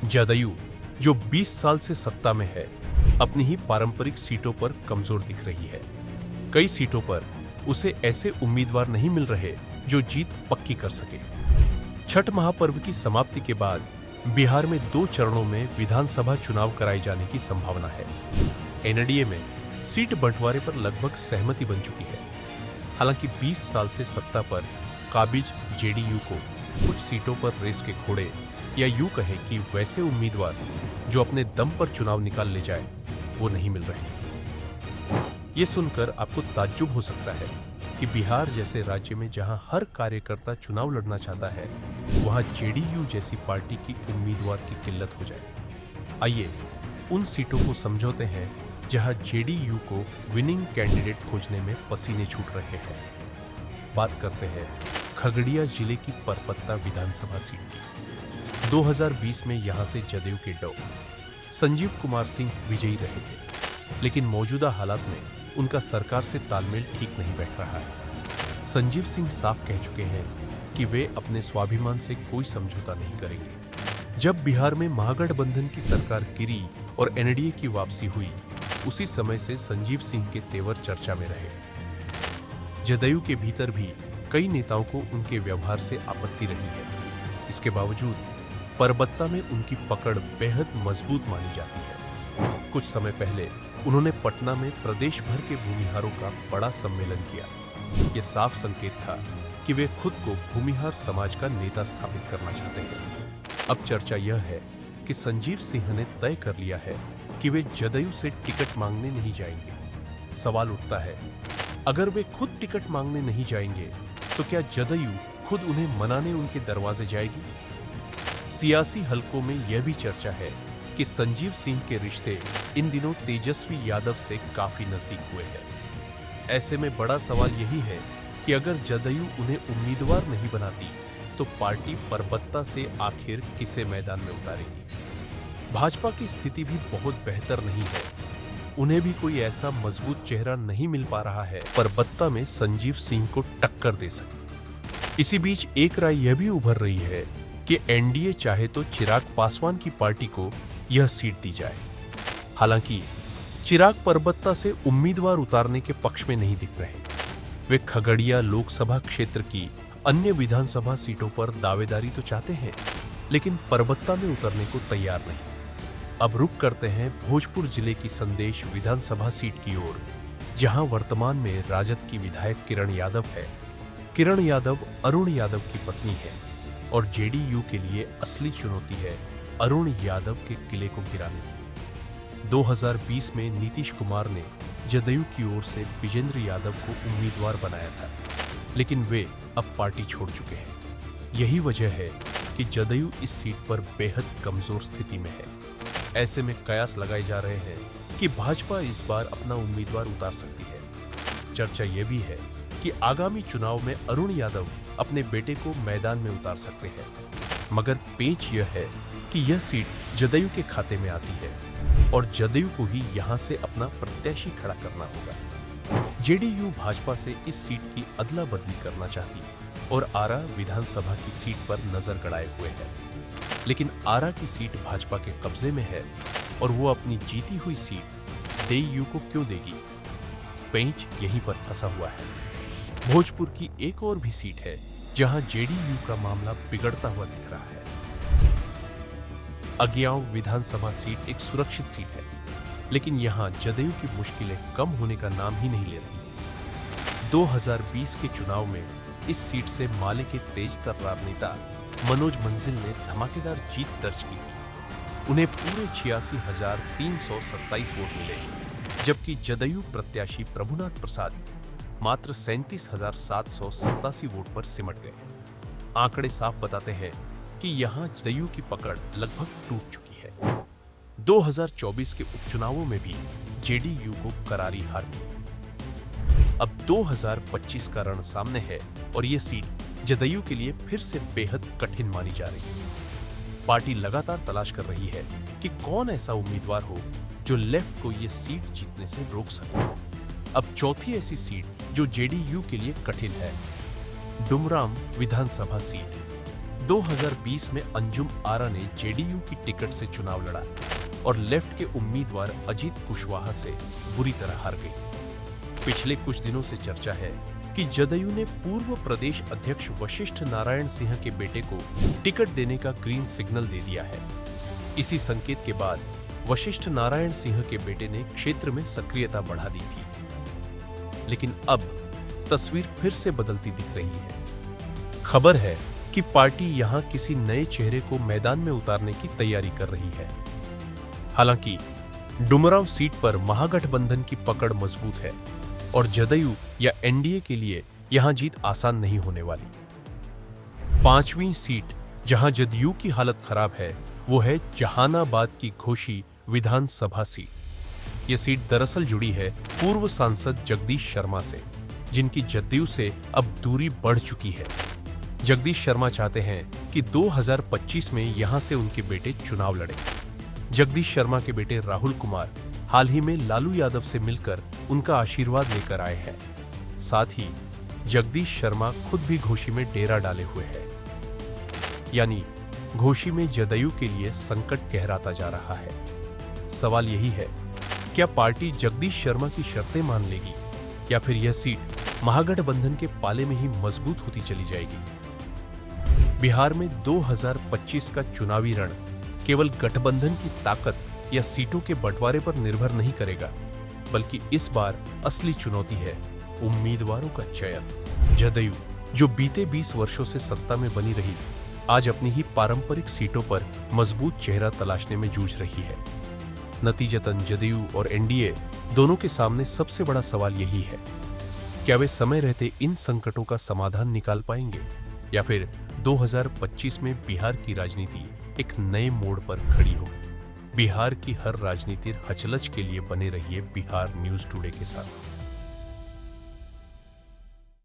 जदयू, जो 20 साल से सत्ता में है, अपनी ही पारंपरिक सीटों पर कमजोर दिख रही है। कई सीटों पर उसे ऐसे उम्मीदवार नहीं मिल रहे जो जीत पक्की कर सके। छठ महापर्व की समाप्ति के बाद बिहार में 2 चरणों में विधानसभा चुनाव कराए जाने की संभावना है। एनडीए में सीट बंटवारे पर लगभग सहमति बन चुकी है। हालांकि 20 साल से सत्ता पर काबिज जेडीयू को कुछ सीटों पर रेस के घोड़े, या यूं कहें कि वैसे उम्मीदवार जो अपने दम पर चुनाव निकाल ले जाए, वो नहीं मिल रहे। ये सुनकर आपको ताज्जुब हो सकता है कि बिहार जैसे राज्य में जहां हर कार्यकर्ता चुनाव लड़ना चाहता है, वहां जेडीयू जैसी पार्टी की उम्मीदवार की किल्लत हो जाए। आइए उन सीटों को समझौते हैं जहां जेडीयू को विनिंग कैंडिडेट खोजने में पसीने छूट रहे हैं। बात करते हैं खगड़िया जिले की परपत्ता विधानसभा सीट की। 2020 में यहां से जदयू के डॉ संजीव कुमार सिंह विजयी रहे थे, लेकिन मौजूदा हालात में उनका सरकार से तालमेल ठीक नहीं बैठ रहा है। संजीव सिंह साफ कह चुके हैं कि वे अपने स्वाभिमान से कोई समझौता नहीं करेंगे। जब बिहार में महागठबंधन की सरकार गिरी और एनडीए की वापसी हुई, उसी समय से संजीव सिंह के तेवर चर्चा में रहे। जदयू के भीतर भी कई नेताओं को उनके व्यवहार से आपत्ति रही है। इसके बावजूद परबत्ता में उनकी पकड़ बेहद मजबूत मानी जाती है। कुछ समय पहले उन्होंने पटना में प्रदेश भर के भूमिहारों का बड़ा सम्मेलन किया। यह साफ संकेत था कि वे खुद को भूमिहार समाज का नेता स्थापित करना चाहते हैं। अब चर्चा यह है कि संजीव सिंह ने तय कर लिया है कि वे जदयू से टिकट मांगने नहीं जाएंगे। सवाल उठता है, अगर वे खुद टिकट मांगने नहीं जाएंगे तो क्या जदयू खुद उन्हें मनाने उनके दरवाजे जाएगी? सियासी हलकों में यह भी चर्चा है कि संजीव सिंह के रिश्ते इन दिनों तेजस्वी यादव से काफी नजदीक हुए हैं। ऐसे में बड़ा सवाल यही है कि अगर जदयू उन्हें उम्मीदवार नहीं बनाती तो पार्टी परबत्ता से आखिर किसे मैदान में उतारेगी? भाजपा की स्थिति भी बहुत बेहतर नहीं है। उन्हें भी कोई ऐसा मजबूत चेहरा नहीं मिल पा रहा है परबत्ता में संजीव सिंह को टक्कर दे सके। इसी बीच एक राय यह भी उभर रही है कि एनडीए चाहे तो चिराग पासवान की पार्टी को यह सीट दी जाए। हालांकि चिराग परबत्ता से उम्मीदवार उतारने के पक्ष में नहीं दिख रहे। वे खगड़िया लोकसभा क्षेत्र की अन्य विधानसभा सीटों पर दावेदारी तो चाहते हैं, लेकिन परबत्ता में उतरने को तैयार नहीं। अब रुख करते हैं भोजपुर जिले की संदेश विधानसभा सीट की ओर, जहां वर्तमान में राजद की विधायक किरण यादव है। किरण यादव अरुण यादव की पत्नी है और जेडीयू के लिए असली चुनौती है अरुण यादव के किले को गिराने की। 2020 में नीतीश कुमार ने जदयू की ओर से विजेंद्र यादव को उम्मीदवार बनाया था, लेकिन वे अब पार्टी छोड़ चुके हैं। यही वजह है कि जदयू इस सीट पर बेहद कमजोर स्थिति में है। ऐसे में कयास लगाए जा रहे हैं कि भाजपा इस बार अपना उम्मीदवार उतार सकती है। चर्चा यह भी है कि आगामी चुनाव में अरुण यादव अपने बेटे को मैदान में उतार सकते हैं, मगर पेच यह है कि यह सीट जदयू के खाते में आती है और जदयू को ही यहां से अपना प्रत्याशी खड़ा करना होगा। जेडीयू भाजपा से इस सीट की अदला बदली करना चाहती और आरा विधानसभा की सीट पर नजर गड़ाए हुए है, लेकिन आरा की सीट भाजपा के कब्जे में है और वो अपनी जीती हुई सीट जेडीयू को क्यों देगी? पेंच यहीं पर फंसा हुआ है। भोजपुर की एक और भी सीट है जहां जेडीयू का मामला बिगड़ता हुआ दिख रहा है। अगियाव विधानसभा सीट एक सुरक्षित सीट है, लेकिन यहां जदयू की मुश्किलें कम होने का नाम ही नहीं ले रही। 2020 के चुनाव में इस सीट से माले के तेज तर्रार नेता मनोज मंजिल ने धमाकेदार जीत दर्ज की। उन्हें पूरे 86,327 वोट मिले, जबकि जदयू प्रत्याशी प्रभुनाथ प्रसाद मात्र 37,787 वोट पर सिमट गए। आंकड़े साफ बताते हैं कि यहां जदयू की पकड़ लगभग टूट चुकी है। 2024 के उपचुनावों में भी जेडीयू को करारी हार मिली। अब 2025 का रण सामने है और यह सीट जदयू के लिए फिर से बेहद कठिन मानी जा रही है। पार्टी लगातार तलाश कर रही है कि कौन ऐसा उम्मीदवार हो जो लेफ्ट को यह सीट जीतने से रोक सके। अब चौथी ऐसी सीट जो जेडीयू के लिए कठिन है, डुमराम विधानसभा सीट। 2020 में अंजुम आरा ने जेडीयू की टिकट से चुनाव लड़ा और लेफ्ट के उम्मीदवार अजीत कुशवाहा से बुरी तरह हार गई। पिछले कुछ दिनों से चर्चा है कि जदयू ने पूर्व प्रदेश अध्यक्ष वशिष्ठ नारायण सिंह के बेटे को टिकट देने का ग्रीन सिग्नल दे दिया है। इसी संकेत के बाद वशिष्ठ नारायण सिंह के बेटे ने क्षेत्र में सक्रियता बढ़ा दी थी, लेकिन अब तस्वीर फिर से बदलती दिख रही है। खबर है कि पार्टी यहां किसी नए चेहरे को मैदान में उतारने की तैयारी कर रही है। हालांकि डुमरांव सीट पर महागठबंधन की पकड़ मजबूत है और जदयू या एनडीए के लिए यहां जीत आसान नहीं होने वाली। 5वीं सीट जहां जदयू की हालत खराब है वो है जहानाबाद की घोषी विधानसभा सीट। यह सीट दरअसल जुड़ी है पूर्व सांसद जगदीश शर्मा से, जिनकी जदयू से अब दूरी बढ़ चुकी है। जगदीश शर्मा चाहते हैं कि 2025 में यहां से उनके बेटे चुनाव लड़ें। जगदीश शर्मा के बेटे राहुल कुमार हाल ही में लालू यादव से मिलकर उनका आशीर्वाद लेकर आए हैं। साथ ही जगदीश शर्मा खुद भी घोषी में डेरा डाले हुए हैं। यानी घोषी में जदयू के लिए संकट गहराता जा रहा है। सवाल यही है, क्या पार्टी जगदीश शर्मा की शर्तें मान लेगी या फिर यह सीट महागठबंधन के पाले में ही मजबूत होती चली जाएगी? बिहार में 2025 का चुनावी रण केवल गठबंधन की ताकत या सीटों के बंटवारे पर निर्भर नहीं करेगा, बल्कि इस बार असली चुनौती है उम्मीदवारों का चयन। जदयू, जो बीते 20 वर्षों से सत्ता में बनी रही, आज अपनी ही पारंपरिक सीटों पर मजबूत चेहरा तलाशने में जूझ रही है। नतीजतन जदयू और एनडीए दोनों के सामने सबसे बड़ा सवाल यही है, क्या वे समय रहते इन संकटों का समाधान निकाल पाएंगे या फिर 2025 में बिहार की राजनीति एक नए मोड़ पर खड़ी होगी। बिहार की हर राजनीति हचलच के लिए बने रहिए बिहार न्यूज़ टुडे के साथ।